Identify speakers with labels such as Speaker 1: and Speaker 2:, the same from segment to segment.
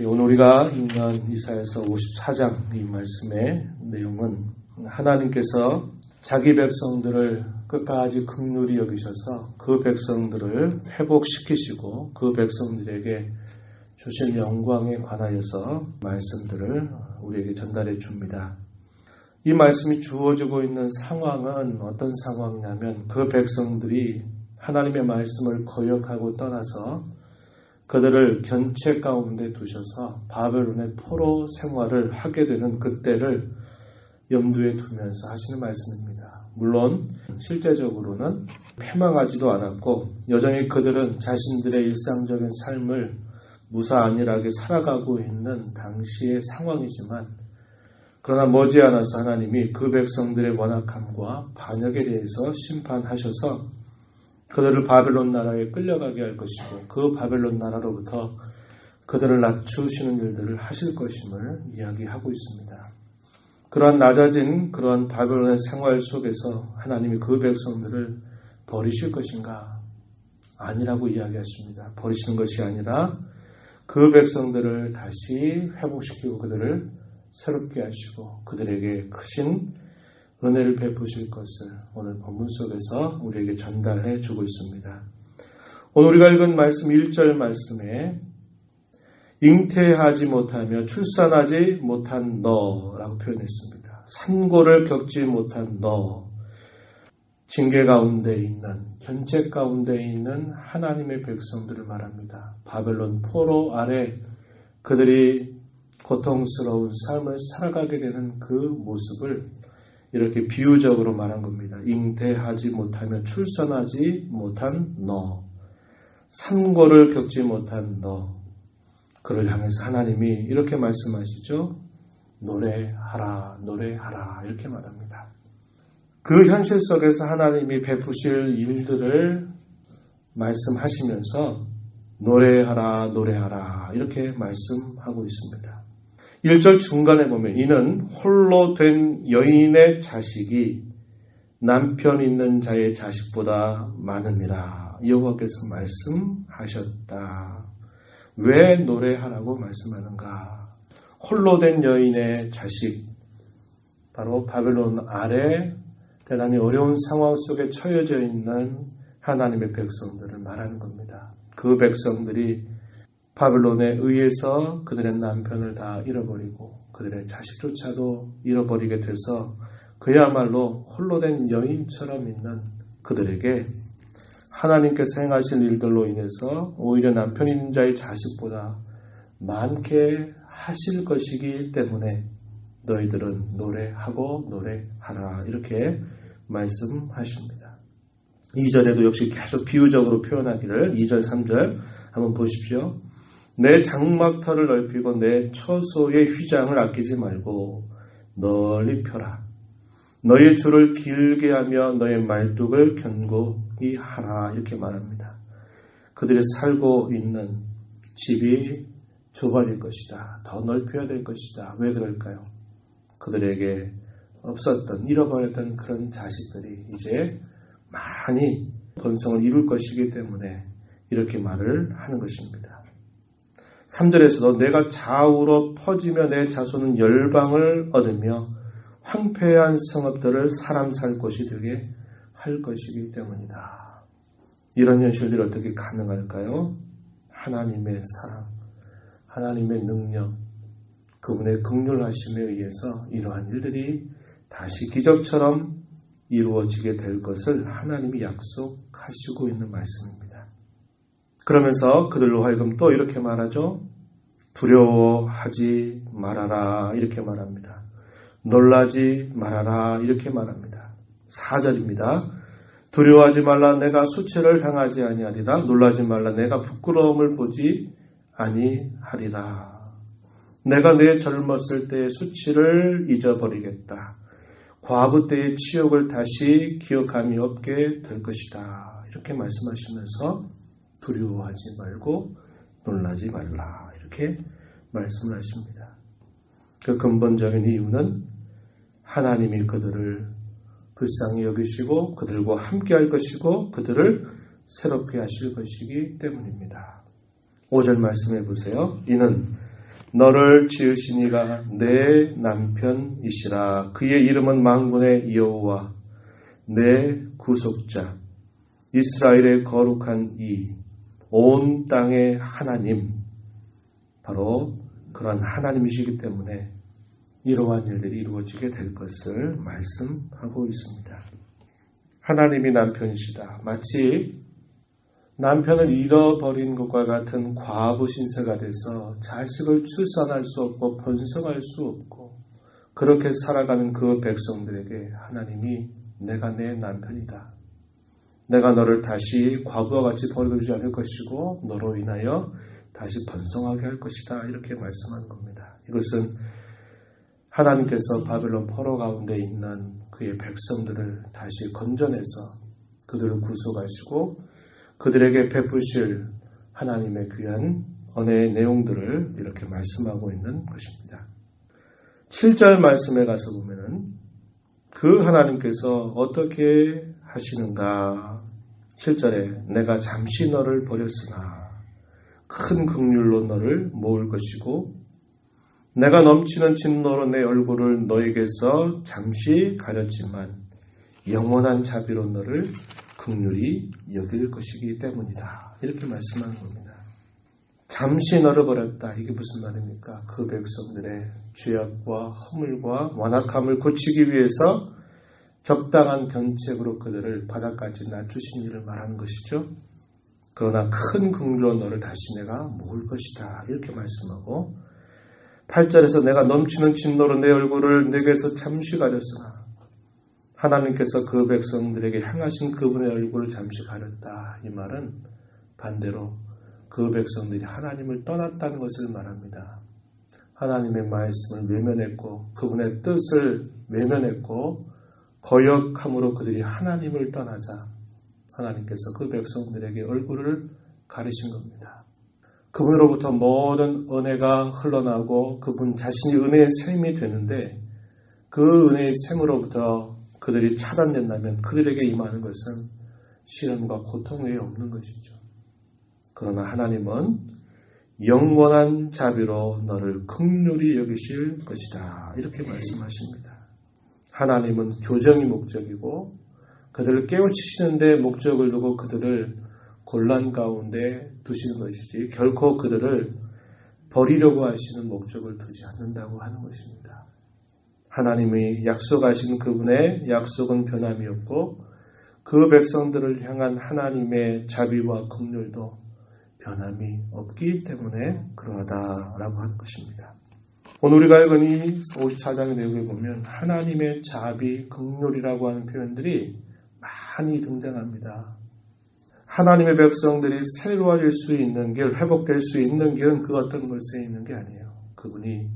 Speaker 1: 오늘 우리가 읽는 이사야서 54장 이 말씀의 내용은 하나님께서 자기 백성들을 끝까지 긍휼히 여기셔서 그 백성들을 회복시키시고 그 백성들에게 주신 영광에 관하여서 말씀들을 우리에게 전달해 줍니다. 이 말씀이 주어지고 있는 상황은 어떤 상황이냐면 그 백성들이 하나님의 말씀을 거역하고 떠나서 그들을 견책 가운데 두셔서 바벨론의 포로 생활을 하게 되는 그때를 염두에 두면서 하시는 말씀입니다. 물론 실제적으로는 패망하지도 않았고 여전히 그들은 자신들의 일상적인 삶을 무사안일하게 살아가고 있는 당시의 상황이지만 그러나 머지않아서 하나님이 그 백성들의 완악함과 반역에 대해서 심판하셔서 그들을 바벨론 나라에 끌려가게 할 것이고 그 바벨론 나라로부터 그들을 낮추시는 일들을 하실 것임을 이야기하고 있습니다. 그러한 낮아진 그러한 바벨론의 생활 속에서 하나님이 그 백성들을 버리실 것인가? 아니라고 이야기하십니다. 버리시는 것이 아니라 그 백성들을 다시 회복시키고 그들을 새롭게 하시고 그들에게 크신 은혜를 베푸실 것을 오늘 본문 속에서 우리에게 전달해 주고 있습니다. 오늘 우리가 읽은 말씀 1절 말씀에 잉태하지 못하며 출산하지 못한 너라고 표현했습니다. 산고를 겪지 못한 너, 징계 가운데 있는, 견책 가운데 있는 하나님의 백성들을 말합니다. 바벨론 포로 아래 그들이 고통스러운 삶을 살아가게 되는 그 모습을 이렇게 비유적으로 말한 겁니다. 잉태하지 못하며 출산하지 못한 너, 산고를 겪지 못한 너, 그를 향해서 하나님이 이렇게 말씀하시죠. 노래하라, 노래하라 이렇게 말합니다. 그 현실 속에서 하나님이 베푸실 일들을 말씀하시면서 노래하라, 노래하라 이렇게 말씀하고 있습니다. 1절 중간에 보면 이는 홀로 된 여인의 자식이 남편 있는 자의 자식보다 많음이라 여호와께서 말씀하셨다. 왜 노래하라고 말씀하는가? 홀로 된 여인의 자식, 바로 바벨론 아래 대단히 어려운 상황 속에 처해져 있는 하나님의 백성들을 말하는 겁니다. 그 백성들이 바벨론에 의해서 그들의 남편을 다 잃어버리고 그들의 자식조차도 잃어버리게 돼서 그야말로 홀로 된 여인처럼 있는 그들에게 하나님께서 행하신 일들로 인해서 오히려 남편 있는 자의 자식보다 많게 하실 것이기 때문에 너희들은 노래하고 노래하라 이렇게 말씀하십니다. 2절에도 역시 계속 비유적으로 표현하기를 2절 3절 한번 보십시오. 내 장막터를 넓히고 내 처소의 휘장을 아끼지 말고 널리 펴라. 너의 줄을 길게 하며 너의 말뚝을 견고히 하라 이렇게 말합니다. 그들이 살고 있는 집이 좁아질 것이다. 더 넓혀야 될 것이다. 왜 그럴까요? 그들에게 없었던 잃어버렸던 그런 자식들이 이제 많이 번성을 이룰 것이기 때문에 이렇게 말을 하는 것입니다. 3절에서도 내가 좌우로 퍼지며 내 자손은 열방을 얻으며 황폐한 성읍들을 사람 살 곳이 되게 할 것이기 때문이다. 이런 현실들이 어떻게 가능할까요? 하나님의 사랑, 하나님의 능력, 그분의 긍휼하심에 의해서 이러한 일들이 다시 기적처럼 이루어지게 될 것을 하나님이 약속하시고 있는 말씀입니다. 그러면서 그들로 하여금 또 이렇게 말하죠. 두려워하지 말아라 이렇게 말합니다. 놀라지 말아라 이렇게 말합니다. 4절입니다. 두려워하지 말라 내가 수치를 당하지 아니하리라. 놀라지 말라 내가 부끄러움을 보지 아니하리라. 내가 내 젊었을 때의 수치를 잊어버리겠다. 과부 때의 치욕을 다시 기억함이 없게 될 것이다. 이렇게 말씀하시면서 두려워하지 말고 놀라지 말라 이렇게 말씀을 하십니다. 그 근본적인 이유는 하나님이 그들을 불쌍히 여기시고 그들과 함께 할 것이고 그들을 새롭게 하실 것이기 때문입니다. 5절 말씀해 보세요. 이는 너를 지으신 이가 내 남편이시라. 그의 이름은 만군의 여호와, 내 구속자, 이스라엘의 거룩한 이, 온 땅의 하나님. 바로 그런 하나님이시기 때문에 이러한 일들이 이루어지게 될 것을 말씀하고 있습니다. 하나님이 남편이시다. 마치 남편을 잃어버린 것과 같은 과부 신세가 돼서 자식을 출산할 수 없고 번성할 수 없고 그렇게 살아가는 그 백성들에게 하나님이 내가 내 남편이다. 내가 너를 다시 과부와 같이 버려두지 않을 것이고 너로 인하여 다시 번성하게 할 것이다. 이렇게 말씀하는 겁니다. 이것은 하나님께서 바벨론 포로 가운데 있는 그의 백성들을 다시 건져내서 그들을 구속하시고 그들에게 베푸실 하나님의 귀한 은혜의 내용들을 이렇게 말씀하고 있는 것입니다. 7절 말씀에 가서 보면은 그 하나님께서 어떻게 하시는가? 7절에 내가 잠시 너를 버렸으나 큰 긍휼로 너를 모을 것이고 내가 넘치는 진노로 내 얼굴을 너에게서 잠시 가렸지만 영원한 자비로 너를 긍휼히 여길 것이기 때문이다. 이렇게 말씀하는 겁니다. 잠시 너를 버렸다. 이게 무슨 말입니까? 그 백성들의 죄악과 허물과 완악함을 고치기 위해서 적당한 견책으로 그들을 바닥까지 낮추신 일을 말하는 것이죠. 그러나 큰 긍휼로 너를 다시 내가 모을 것이다. 이렇게 말씀하고 8절에서 내가 넘치는 진노로 내 얼굴을 내게서 잠시 가렸으나 하나님께서 그 백성들에게 향하신 그분의 얼굴을 잠시 가렸다. 이 말은 반대로 그 백성들이 하나님을 떠났다는 것을 말합니다. 하나님의 말씀을 외면했고 그분의 뜻을 외면했고 거역함으로 그들이 하나님을 떠나자 하나님께서 그 백성들에게 얼굴을 가리신 겁니다. 그분으로부터 모든 은혜가 흘러나오고 그분 자신이 은혜의 샘이 되는데 그 은혜의 샘으로부터 그들이 차단된다면 그들에게 임하는 것은 시련과 고통 외에 없는 것이죠. 그러나 하나님은 영원한 자비로 너를 긍휼히 여기실 것이다. 이렇게 말씀하십니다. 하나님은 교정이 목적이고 그들을 깨우치시는데 목적을 두고 그들을 곤란 가운데 두시는 것이지 결코 그들을 버리려고 하시는 목적을 두지 않는다고 하는 것입니다. 하나님이 약속하신 그분의 약속은 변함이 없고 그 백성들을 향한 하나님의 자비와 긍휼도 변함이 없기 때문에 그러하다라고 하는 것입니다. 오늘 우리가 읽은 이 54장의 내용에 보면 하나님의 자비, 긍휼이라고 하는 표현들이 많이 등장합니다. 하나님의 백성들이 새로워질 수 있는 길, 회복될 수 있는 길은 그 어떤 것에 있는 게 아니에요. 그분이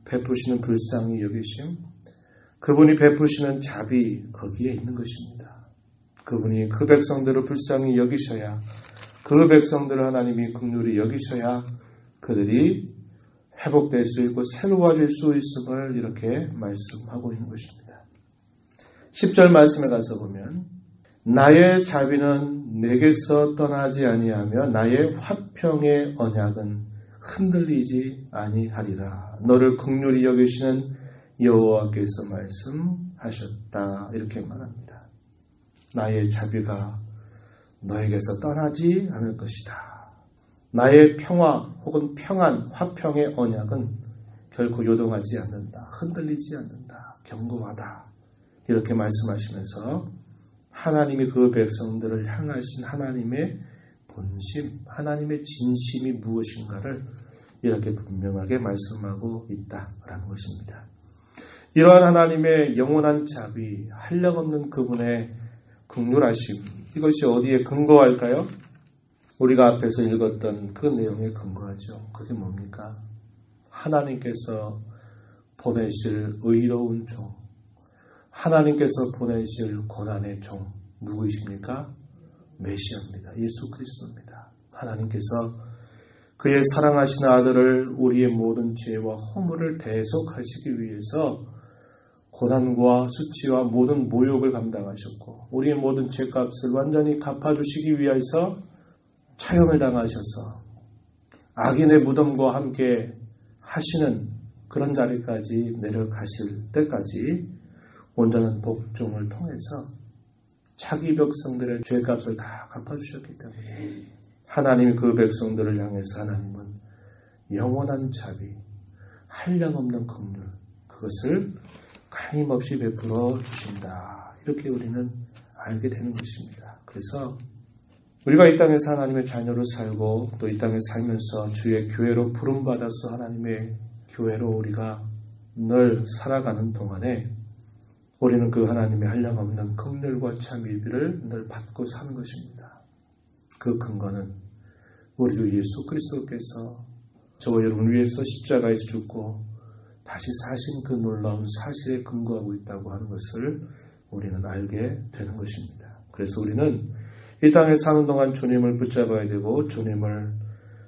Speaker 1: 베푸시는 불쌍히 여기심, 그분이 베푸시는 자비, 거기에 있는 것입니다. 그분이 그 백성들을 불쌍히 여기셔야, 그 백성들을 하나님이 긍휼히 여기셔야 그들이 회복될 수 있고 새로워질 수 있음을 이렇게 말씀하고 있는 것입니다. 10절 말씀에 가서 보면 나의 자비는 내게서 떠나지 아니하며 나의 화평의 언약은 흔들리지 아니하리라. 너를 긍휼히 여기시는 여호와께서 말씀하셨다. 이렇게 말합니다. 나의 자비가 너에게서 떠나지 않을 것이다. 나의 평화 혹은 평안, 화평의 언약은 결코 요동하지 않는다. 흔들리지 않는다. 견고하다. 이렇게 말씀하시면서 하나님이 그 백성들을 향하신 하나님의 본심, 하나님의 진심이 무엇인가를 이렇게 분명하게 말씀하고 있다라는 것입니다. 이러한 하나님의 영원한 자비, 한량없는 그분의 긍휼하심, 이것이 어디에 근거할까요? 우리가 앞에서 읽었던 그 내용에 근거하죠. 그게 뭡니까? 하나님께서 보내실 의로운 종, 하나님께서 보내실 고난의 종, 누구이십니까? 메시아입니다. 예수 그리스도입니다. 하나님께서 그의 사랑하신 아들을 우리의 모든 죄와 허물을 대속하시기 위해서 고난과 수치와 모든 모욕을 감당하셨고 우리의 모든 죄값을 완전히 갚아주시기 위해서 처형을 당하셔서 악인의 무덤과 함께 하시는 그런 자리까지 내려가실 때까지 온전한 복종을 통해서 자기 백성들의 죄값을 다 갚아주셨기 때문에 하나님이 그 백성들을 향해서 하나님은 영원한 자비, 한량없는 긍휼, 그것을 끊임없이 베풀어 주신다. 이렇게 우리는 알게 되는 것입니다. 그래서 우리가 이 땅에서 하나님의 자녀로 살고 또 이 땅에 살면서 주의 교회로 부름받아서 하나님의 교회로 우리가 늘 살아가는 동안에 우리는 그 하나님의 한량없는 긍휼과 참일비를 늘 받고 사는 것입니다. 그 근거는 우리 주 예수 그리스도께서 저와 여러분 위해서 십자가에서 죽고 다시 사신 그 놀라운 사실에 근거하고 있다고 하는 것을 우리는 알게 되는 것입니다. 그래서 우리는 이 땅에 사는 동안 주님을 붙잡아야 되고 주님을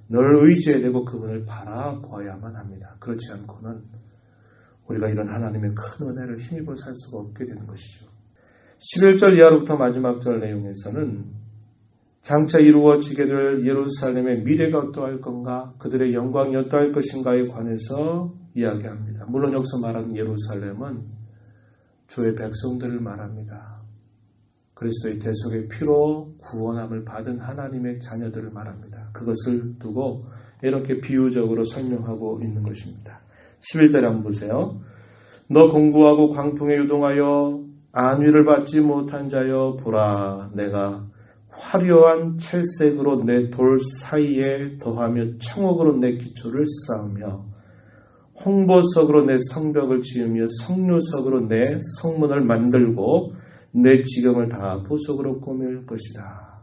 Speaker 1: 늘 의지해야 되고 그분을 바라보아야만 합니다. 그렇지 않고는 우리가 이런 하나님의 큰 은혜를 힘입어 살 수가 없게 되는 것이죠. 11절 이하로부터 마지막 절 내용에서는 장차 이루어지게 될 예루살렘의 미래가 어떠할 건가, 그들의 영광이 어떠할 것인가에 관해서 이야기합니다. 물론 여기서 말하는 예루살렘은 주의 백성들을 말합니다. 그리스도의 대속의 피로 구원함을 받은 하나님의 자녀들을 말합니다. 그것을 두고 이렇게 비유적으로 설명하고 있는 것입니다. 11절에 한번 보세요. 너 공고하고 광풍에 유동하여 안위를 받지 못한 자여, 보라, 내가 화려한 첼색으로 내 돌 사이에 더하며 청옥으로 내 기초를 쌓으며 홍보석으로 내 성벽을 지으며 성류석으로 내 성문을 만들고 내 지경을 다 보석으로 꾸밀 것이다.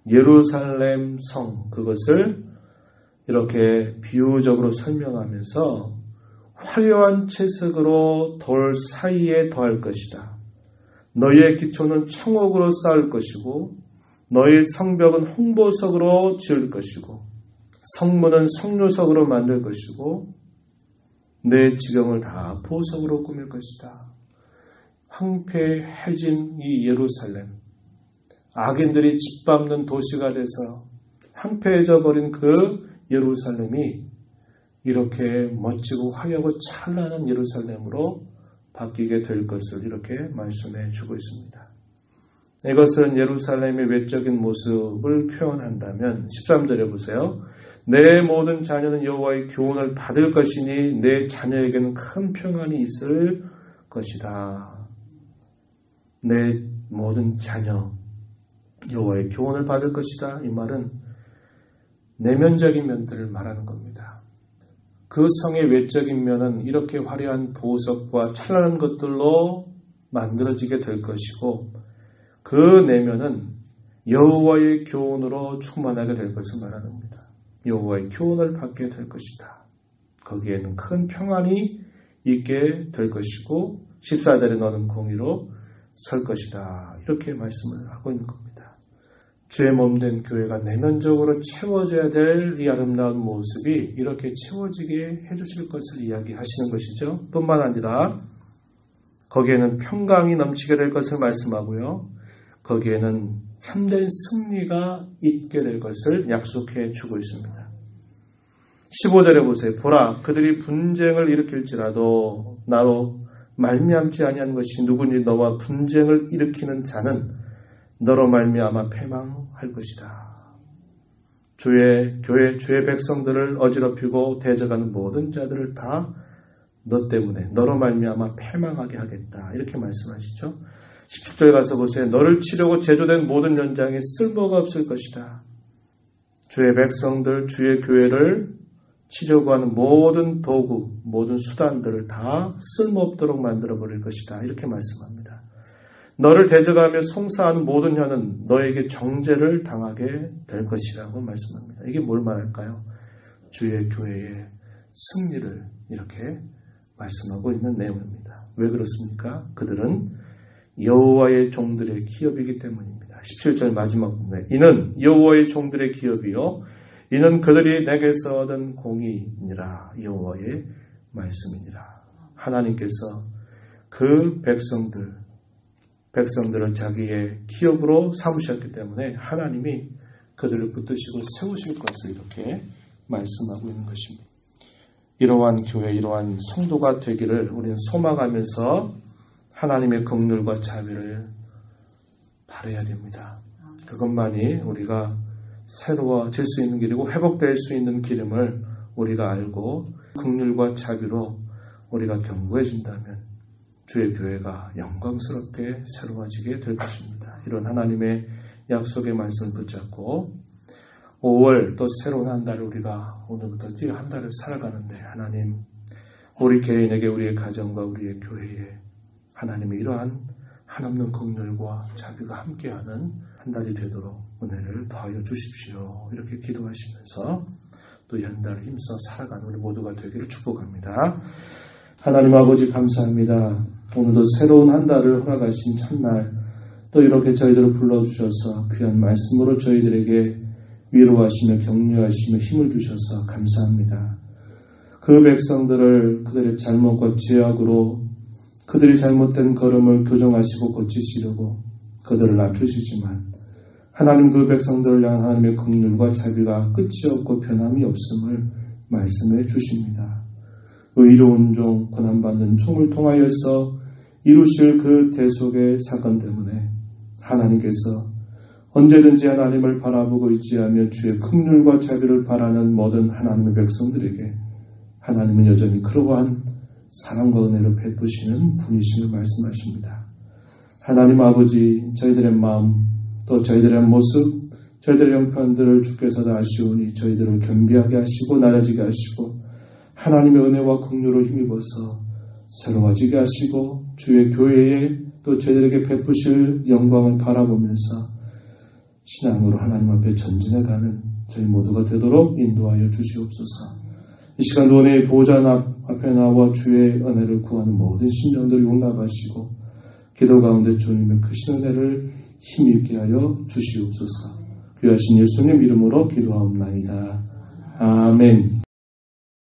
Speaker 1: 예루살렘 성, 그것을 이렇게 비유적으로 설명하면서 화려한 채석으로 돌 사이에 더할 것이다. 너희의 기초는 청옥으로 쌓을 것이고 너희 성벽은 홍보석으로 지을 것이고 성문은 성류석으로 만들 것이고 내 지경을 다 보석으로 꾸밀 것이다. 황폐해진 이 예루살렘, 악인들이 짓밟는 도시가 돼서 황폐해져 버린 그 예루살렘이 이렇게 멋지고 화려하고 찬란한 예루살렘으로 바뀌게 될 것을 이렇게 말씀해 주고 있습니다. 이것은 예루살렘의 외적인 모습을 표현한다면 13절에 보세요. 내 모든 자녀는 여호와의 교훈을 받을 것이니 내 자녀에게는 큰 평안이 있을 것이다. 내 모든 자녀 여호와의 교훈을 받을 것이다. 이 말은 내면적인 면들을 말하는 겁니다. 그 성의 외적인 면은 이렇게 화려한 보석과 찬란한 것들로 만들어지게 될 것이고 그 내면은 여호와의 교훈으로 충만하게 될 것을 말합니다. 여호와의 교훈을 받게 될 것이다. 거기에는 큰 평안이 있게 될 것이고 14절에 너는 공의로 설 것이다. 이렇게 말씀을 하고 있는 겁니다. 주의 몸된 교회가 내면적으로 채워져야 될 이 아름다운 모습이 이렇게 채워지게 해주실 것을 이야기하시는 것이죠. 뿐만 아니라 거기에는 평강이 넘치게 될 것을 말씀하고요. 거기에는 참된 승리가 있게 될 것을 약속해 주고 있습니다. 15절에 보세요. 보라, 그들이 분쟁을 일으킬지라도 나로 말미암지 아니한 것이 누구니 너와 분쟁을 일으키는 자는 너로 말미암아 패망할 것이다. 주의 교회, 주의 백성들을 어지럽히고 대적하는 모든 자들을 다 너 때문에 너로 말미암아 패망하게 하겠다. 이렇게 말씀하시죠. 17절에 가서 보세요. 너를 치려고 제조된 모든 연장에 쓸모가 없을 것이다. 주의 백성들, 주의 교회를 치려고 하는 모든 도구, 모든 수단들을 다 쓸모없도록 만들어버릴 것이다. 이렇게 말씀합니다. 너를 대적하며 송사하는 모든 혀는 너에게 정죄를 당하게 될 것이라고 말씀합니다. 이게 뭘 말할까요? 주의 교회의 승리를 이렇게 말씀하고 있는 내용입니다. 왜 그렇습니까? 그들은 여호와의 종들의 기업이기 때문입니다. 17절 마지막 부분에 이는 여호와의 종들의 기업이요 이는 그들이 내게서 얻은 공의니라. 여호와의 말씀이니라. 하나님께서 그 백성들을 자기의 기업으로 삼으셨기 때문에 하나님이 그들을 붙드시고 세우실 것을 이렇게 말씀하고 있는 것입니다. 이러한 교회, 이러한 성도가 되기를 우리는 소망하면서 하나님의 긍휼과 자비를 바라야 됩니다. 그것만이 우리가 새로워질 수 있는 길이고 회복될 수 있는 길임을 우리가 알고 긍휼과 자비로 우리가 견고해진다면 주의 교회가 영광스럽게 새로워지게 될 것입니다. 이런 하나님의 약속의 말씀을 붙잡고 5월 또 새로운 한 달을 우리가 오늘부터 한 달을 살아가는데 하나님 우리 개인에게 우리의 가정과 우리의 교회에 하나님의 이러한 한없는 긍휼과 자비가 함께하는 한 달이 되도록 은혜를 더하여 주십시오. 이렇게 기도하시면서 또 연달을 힘써 살아가는 우리 모두가 되기를 축복합니다. 하나님 아버지 감사합니다. 오늘도 새로운 한 달을 허락하신 첫날 또 이렇게 저희들을 불러주셔서 귀한 말씀으로 저희들에게 위로하시며 격려하시며 힘을 주셔서 감사합니다. 그 백성들을 그들의 잘못과 죄악으로 그들이 잘못된 걸음을 교정하시고 고치시려고 그들을 낮추시지만 하나님 그 백성들을 향한 하나님의 긍휼과 자비가 끝이 없고 변함이 없음을 말씀해 주십니다. 의로운 종, 고난받는 종을 통하여서 이루실 그 대속의 사건 때문에 하나님께서 언제든지 하나님을 바라보고 있지하며 주의 긍휼과 자비를 바라는 모든 하나님의 백성들에게 하나님은 여전히 그러한 사랑과 은혜를 베푸시는 분이심을 말씀하십니다. 하나님 아버지 저희들의 마음 또 저희들의 모습 저희들의 형편들을 주께서 다 아시오니 저희들을 겸비하게 하시고 낮아지게 하시고 하나님의 은혜와 긍휼을 힘입어서 새로워지게 하시고 주의 교회에 또 저희들에게 베푸실 영광을 바라보면서 신앙으로 하나님 앞에 전진해가는 저희 모두가 되도록 인도하여 주시옵소서. 이 시간도 은혜의 보좌 앞에 나와 주의 은혜를 구하는 모든 심령들을 용납하시고 기도 가운데 주님의 크신 은혜를 힘있게 하여 주시옵소서. 귀하신 예수님 이름으로 기도하옵나이다. 아멘.